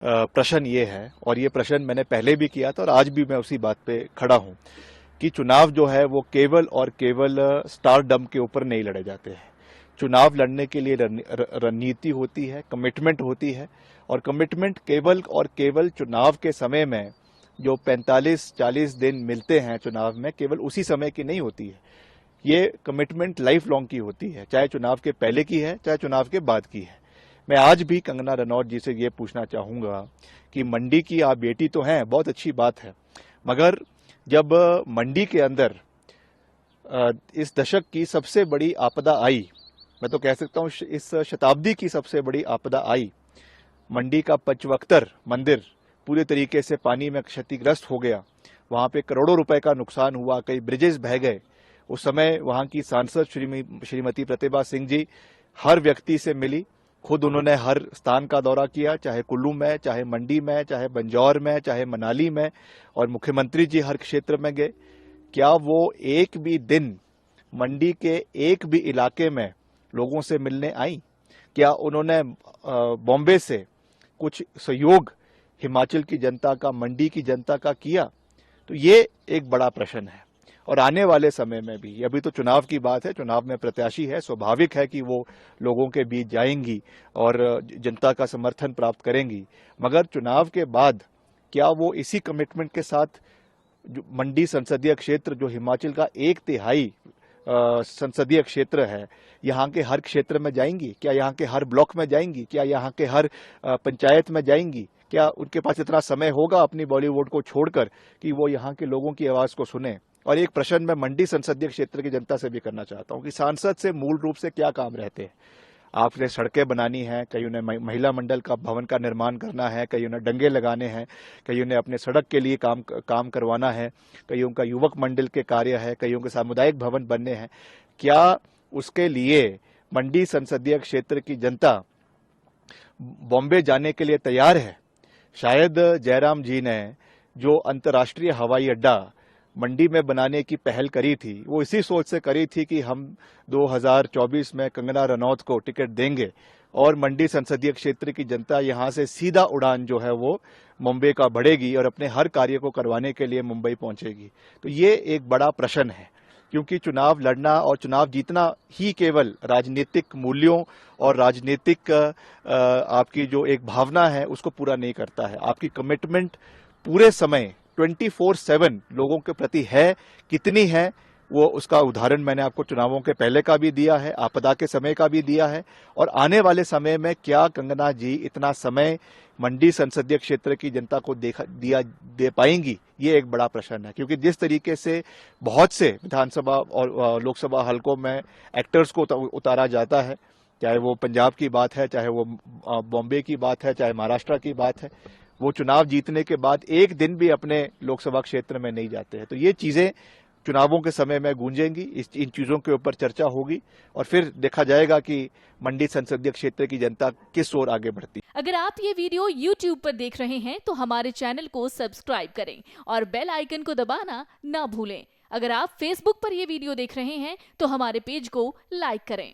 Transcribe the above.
प्रश्न ये है, और ये प्रश्न मैंने पहले भी किया था और आज भी मैं उसी बात पे खड़ा हूं कि चुनाव जो है वो केवल और केवल स्टारडम के ऊपर नहीं लड़े जाते हैं। चुनाव लड़ने के लिए रणनीति होती है, कमिटमेंट होती है, और कमिटमेंट केवल और केवल चुनाव के समय में जो 45-40 दिन मिलते हैं चुनाव में, केवल उसी समय की नहीं होती है। ये कमिटमेंट लाइफ लॉन्ग की होती है, चाहे चुनाव के पहले की है, चाहे चुनाव के बाद की है। मैं आज भी कंगना रनौत जी से ये पूछना चाहूंगा कि मंडी की आप बेटी तो हैं, बहुत अच्छी बात है, मगर जब मंडी के अंदर इस दशक की सबसे बड़ी आपदा आई, मैं तो कह सकता हूं इस शताब्दी की सबसे बड़ी आपदा आई, मंडी का पंचवक्तर मंदिर पूरे तरीके से पानी में क्षतिग्रस्त हो गया, वहां पे करोड़ों रुपए का नुकसान हुआ, कई ब्रिजेस बह गए। उस समय वहां की सांसद श्रीमती प्रतिभा सिंह जी हर व्यक्ति से मिली, खुद उन्होंने हर स्थान का दौरा किया, चाहे कुल्लू में, चाहे मंडी में, चाहे बंजौर में, चाहे मनाली में, और मुख्यमंत्री जी हर क्षेत्र में गए। क्या वो एक भी दिन मंडी के एक भी इलाके में लोगों से मिलने आई? क्या उन्होंने बॉम्बे से कुछ सहयोग हिमाचल की जनता का, मंडी की जनता का किया? तो ये एक बड़ा प्रश्न है। और आने वाले समय में भी, अभी तो चुनाव की बात है, चुनाव में प्रत्याशी है, स्वाभाविक है कि वो लोगों के बीच जाएंगी और जनता का समर्थन प्राप्त करेंगी, मगर चुनाव के बाद क्या वो इसी कमिटमेंट के साथ जो मंडी संसदीय क्षेत्र, जो हिमाचल का 1/3 संसदीय क्षेत्र है, यहाँ के हर क्षेत्र में जाएंगी? क्या यहाँ के हर ब्लॉक में जाएंगी? क्या यहाँ के हर पंचायत में जाएंगी? क्या उनके पास इतना समय होगा अपनी बॉलीवुड को छोड़कर कि वो यहाँ के लोगों की आवाज को सुने? और एक प्रश्न मैं मंडी संसदीय क्षेत्र की जनता से भी करना चाहता हूँ कि सांसद से मूल रूप से क्या काम रहते हैं? आपने सड़कें बनानी है, कहीं उन्हें महिला मंडल का भवन का निर्माण करना है, कहीं उन्हें डंगे लगाने हैं, कहीं उन्हें अपने सड़क के लिए काम करवाना है, कहीं उनका युवक मंडल के कार्य है, कहीं उनके सामुदायिक भवन बनने हैं। क्या उसके लिए मंडी संसदीय क्षेत्र की जनता बॉम्बे जाने के लिए तैयार है? शायद जयराम जी ने जो अंतर्राष्ट्रीय हवाई अड्डा मंडी में बनाने की पहल करी थी, वो इसी सोच से करी थी कि हम 2024 में कंगना रनौत को टिकट देंगे और मंडी संसदीय क्षेत्र की जनता यहां से सीधा उड़ान जो है वो मुंबई का बढ़ेगी और अपने हर कार्य को करवाने के लिए मुंबई पहुंचेगी। तो ये एक बड़ा प्रश्न है, क्योंकि चुनाव लड़ना और चुनाव जीतना ही केवल राजनीतिक मूल्यों और राजनीतिक आपकी जो एक भावना है उसको पूरा नहीं करता है। आपकी कमिटमेंट पूरे समय 24/7 लोगों के प्रति है, कितनी है, वो उसका उदाहरण मैंने आपको चुनावों के पहले का भी दिया है, आपदा के समय का भी दिया है, और आने वाले समय में क्या कंगना जी इतना समय मंडी संसदीय क्षेत्र की जनता को दे पाएंगी? ये एक बड़ा प्रश्न है, क्योंकि जिस तरीके से बहुत से विधानसभा और लोकसभा हलकों में एक्टर्स को उतारा जाता है, चाहे वो पंजाब की बात है, चाहे वो बॉम्बे की बात है, चाहे महाराष्ट्र की बात है, वो चुनाव जीतने के बाद एक दिन भी अपने लोकसभा क्षेत्र में नहीं जाते हैं। तो ये चीजें चुनावों के समय में गूंजेंगी, इन चीजों के ऊपर चर्चा होगी और फिर देखा जाएगा कि मंडी संसदीय क्षेत्र की जनता किस ओर आगे बढ़ती है। अगर आप ये वीडियो YouTube पर देख रहे हैं तो हमारे चैनल को सब्सक्राइब करें और बेल आइकन को दबाना ना भूलें। अगर आप Facebook पर ये वीडियो देख रहे हैं तो हमारे पेज को लाइक करें।